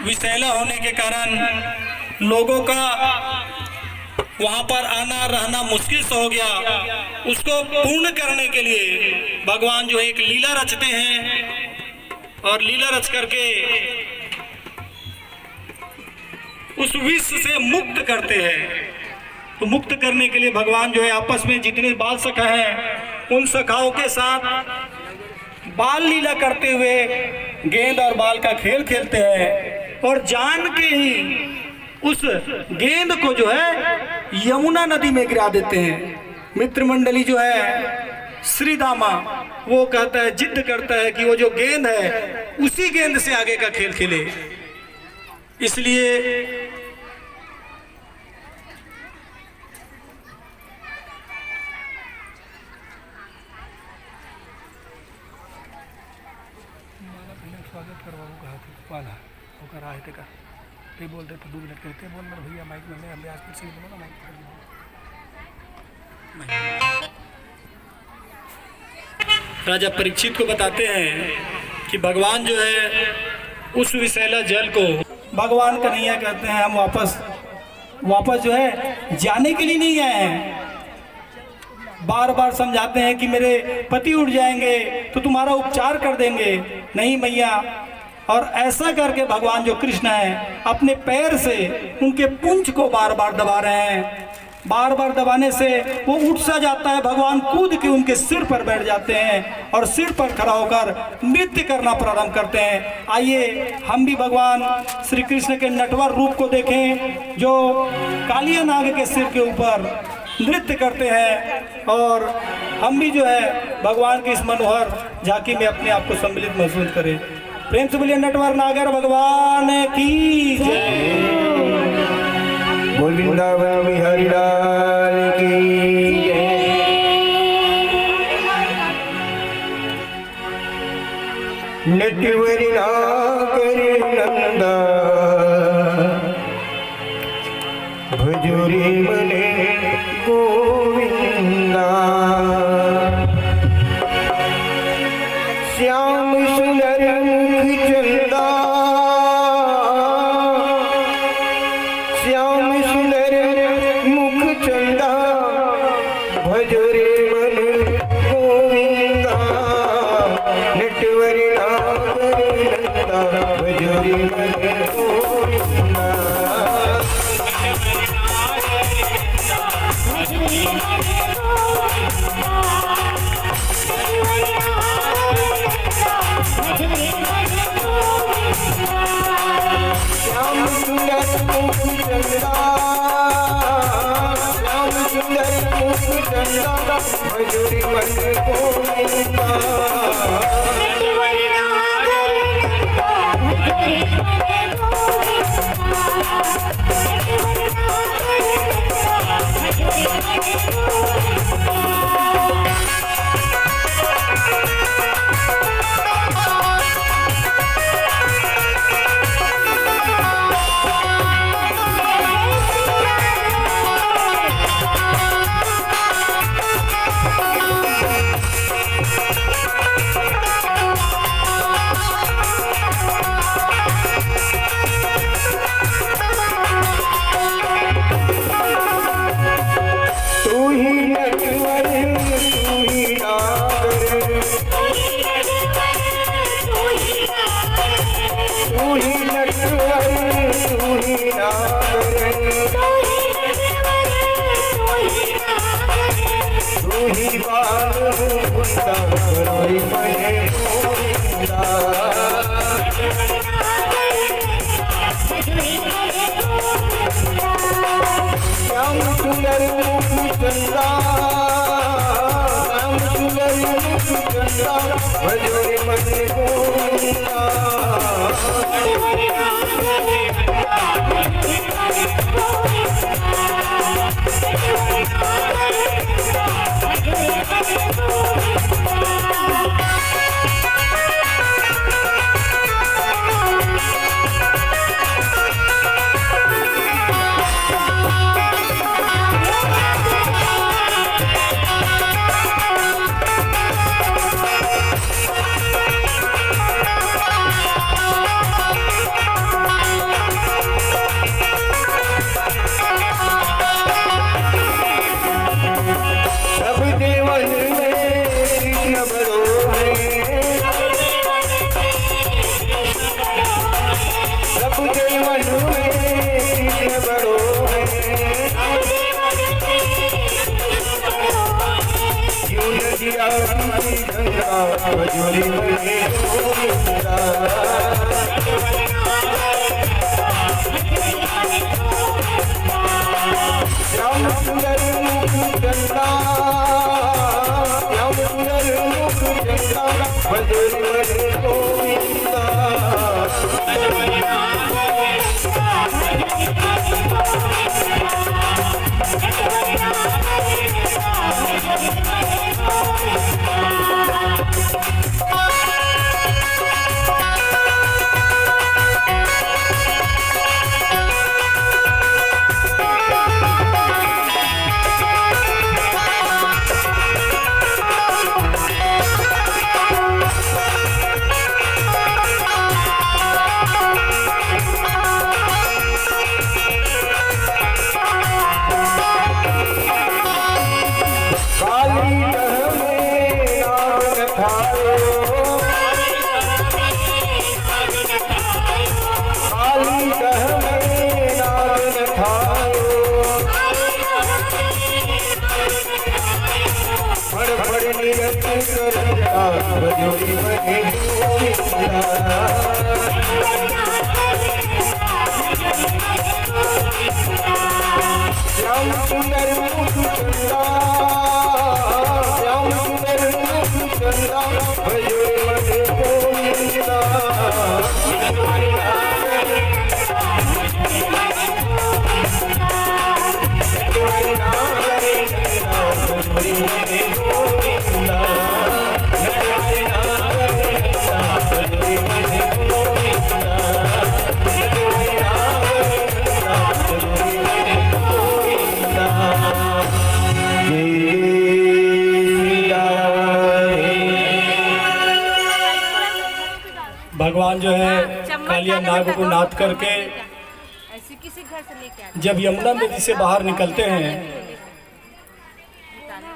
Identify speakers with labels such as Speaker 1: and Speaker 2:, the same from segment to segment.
Speaker 1: विषैला होने के कारण लोगों का वहाँ पर आना रहना मुश्किल से हो गया। उसको पूर्ण करने के लिए भगवान जो एक लीला रचते हैं और लीला रच करके उस विष से मुक्त करते हैं। तो मुक्त करने के लिए भगवान जो है आपस में जितने बाल सखा हैं उन सखाओं के साथ बाल लीला करते हुए गेंद और बाल का खेल खेलते हैं और जान के ही उस गेंद को जो है यमुना नदी में गिरा देते हैं। मित्र मंडली जो है श्रीदामा वो कहता है, जिद करता है कि वो जो गेंद है उसी गेंद से आगे का खेल खेले। इसलिए
Speaker 2: स्वागत करवाओ कहा थे वाला होकर आए थे का ते बोल रहे थे 2 मिनट कहते बोल मेरे भैया माइक में मैं आज फिर से बोलो ना माइक।
Speaker 1: राजा परीक्षित को बताते हैं कि भगवान जो है उस विषैला जल को भगवान कन्हैया कहते हैं हम वापस जो है जाने के लिए नहीं आए हैं। बार बार समझाते हैं कि मेरे पति उठ जाएंगे तो तुम्हारा उपचार कर देंगे। नहीं मैया। और ऐसा करके भगवान जो कृष्ण है अपने पैर से उनके पुंछ को बार बार दबा रहे हैं। बार बार दबाने से वो उठ सा जाता है। भगवान कूद के उनके सिर पर बैठ जाते हैं और सिर पर खड़ा होकर नृत्य करना प्रारंभ करते हैं। आइए हम भी भगवान श्री कृष्ण के नटवर रूप को देखें जो कालिया नाग के सिर के ऊपर नृत्य करते हैं और हम भी जो है भगवान की इस मनोहर झांकी में अपने आप को सम्मिलित महसूस करें। प्रेम से बोलिए नटवर नागर भगवान की जय।
Speaker 3: गोविंदा बिहारी लाल की जय। नटवर नागर नंदा भजोरे मने गोविंदा। श्याम सुंदर मुख चंदा श्याम सुंदर मुख चंदा भजोरे मन गोविंदा। नटवर नागर नंदा भजोरे मन गोविंदा। श्याम सुंदर मुख चंदा श्याम सुंदर मुख चंदा भजोरे मन गोविंदा। श्याम सुंदर मुख चंदा श्याम सुंदर मुख चंदा भजोरे मन गोविंदा। कंदा भजोरी मने गोविंदा श्याम सुंदर मुख चंदा श्याम सुंदर मुख चंदा भजोरी मने गोविंदा भजोरी मने गोविंदा श्याम सुंदर मुख चंदा श्याम सुंदर मुख चंदा भजोरी मने गोविंदा भजोरी मने गोविंदा
Speaker 1: भगवान जो है कालिया नाग को नाथ करके
Speaker 4: ऐसे किसी घर से लेके आते
Speaker 1: जब यमुना नदी से बाहर निकलते हैं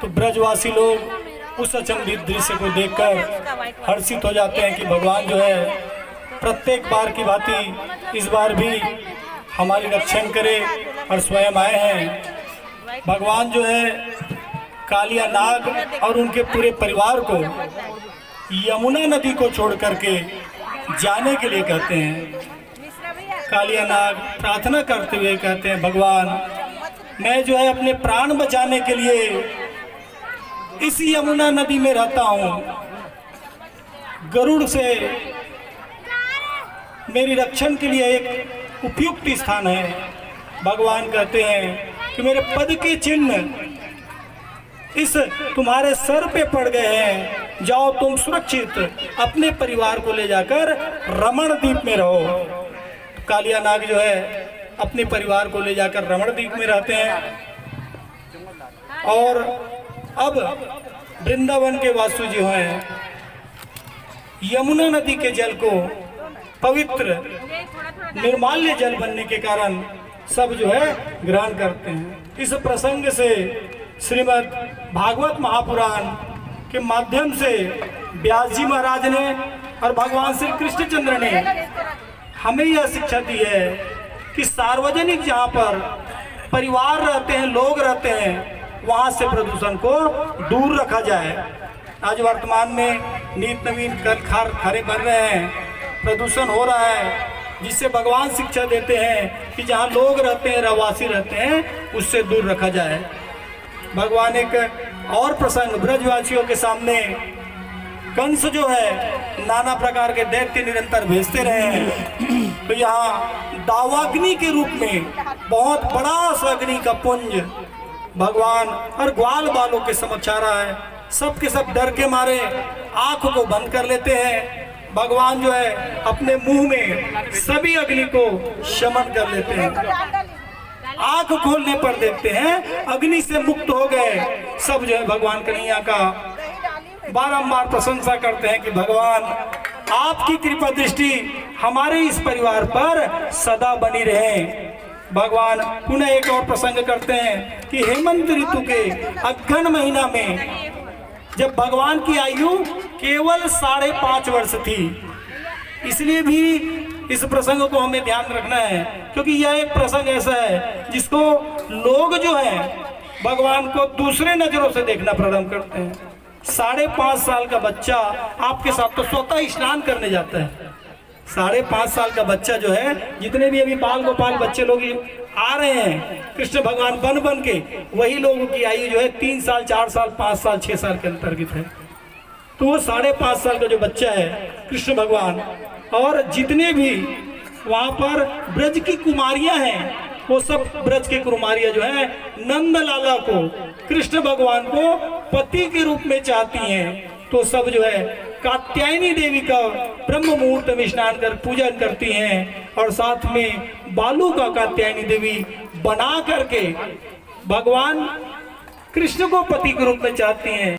Speaker 1: तो ब्रजवासी लोग उस अचंभित दृश्य को देखकर हर्षित हो जाते हैं कि भगवान जो है प्रत्येक बार की भांति इस बार भी हमारी रक्षण करे और स्वयं आए हैं। भगवान जो है कालिया नाग और उनके पूरे परिवार को यमुना नदी को छोड़ करके जाने के लिए कहते हैं। कालिया नाग प्रार्थना करते हुए कहते हैं, भगवान मैं जो है अपने प्राण बचाने के लिए इस यमुना नदी में रहता हूँ, गरुड़ से मेरी रक्षण के लिए एक उपयुक्त स्थान है। भगवान कहते हैं कि मेरे पद के चिन्ह इस तुम्हारे सर पे पड़ गए हैं, जाओ तुम सुरक्षित अपने परिवार को ले जाकर रमण द्वीप में रहो। कालिया नाग जो है अपने परिवार को ले जाकर रमण द्वीप में रहते हैं। और अब वृंदावन के वासु जो हैं यमुना नदी के जल को पवित्र निर्माल्य जल बनने के कारण सब जो है ग्रहण करते हैं। इस प्रसंग से श्रीमद् भागवत महापुराण के माध्यम से व्यास जी महाराज ने और भगवान श्री कृष्णचंद्र ने हमें यह शिक्षा दी है कि सार्वजनिक जहाँ पर परिवार रहते हैं, लोग रहते हैं, वहाँ से प्रदूषण को दूर रखा जाए। आज वर्तमान में नित नवीन खारे बन रहे हैं, प्रदूषण हो रहा है, जिससे भगवान शिक्षा देते हैं कि जहाँ लोग रहते हैं, रहवासी रहते हैं, उससे दूर रखा जाए। भगवान एक और प्रसंग ब्रजवासियों के सामने, कंस जो है नाना प्रकार के दैत्य निरंतर भेजते रहे हैं, तो यहाँ दावाग्नि के रूप में बहुत बड़ा सा अग्नि का पुंज भगवान और ग्वाल बालों के समक्ष आ रहा है। सब के सब डर के मारे आंख को बंद कर लेते हैं। भगवान जो है अपने मुंह में सभी अग्नि को शमन कर लेते हैं, आंख खोलने पर देखते हैं अग्नि से मुक्त हो गए। सब जो है भगवान कन्हैया का बारंबार प्रशंसा करते हैं कि भगवान आपकी कृपा दृष्टि हमारे इस परिवार पर सदा बनी रहे। भगवान पुनः एक और प्रसंग करते हैं कि हेमंत ऋतु के अग्न महीना में जब भगवान की आयु केवल 5.5 वर्ष थी, इसलिए भी इस प्रसंग को हमें ध्यान रखना है, क्योंकि यह एक प्रसंग ऐसा है जिसको लोग जो है भगवान को दूसरे नजरों से देखना प्रारंभ करते हैं। 5.5 साल का बच्चा आपके साथ तो स्वतः स्नान करने जाता है। 5.5 साल का बच्चा जो है, जितने भी अभी बाल गोपाल बच्चे लोग आ रहे हैं कृष्ण भगवान बन बन के, वही लोगों की आयु जो है 3 साल 4 साल 5 साल 6 साल के अंतर्गत है। तो वो 5.5 साल का जो बच्चा है कृष्ण भगवान, और जितने भी वहाँ पर ब्रज की कुमारियां हैं, वो सब ब्रज की कुमारियां जो है नंदलाला को, कृष्ण भगवान को पति के रूप में चाहती हैं। तो सब जो है कात्यायनी देवी का ब्रह्म मुहूर्त में स्नान कर पूजन करती हैं, और साथ में बालू का कात्यायनी देवी बना करके भगवान कृष्ण को पति के रूप में चाहती हैं।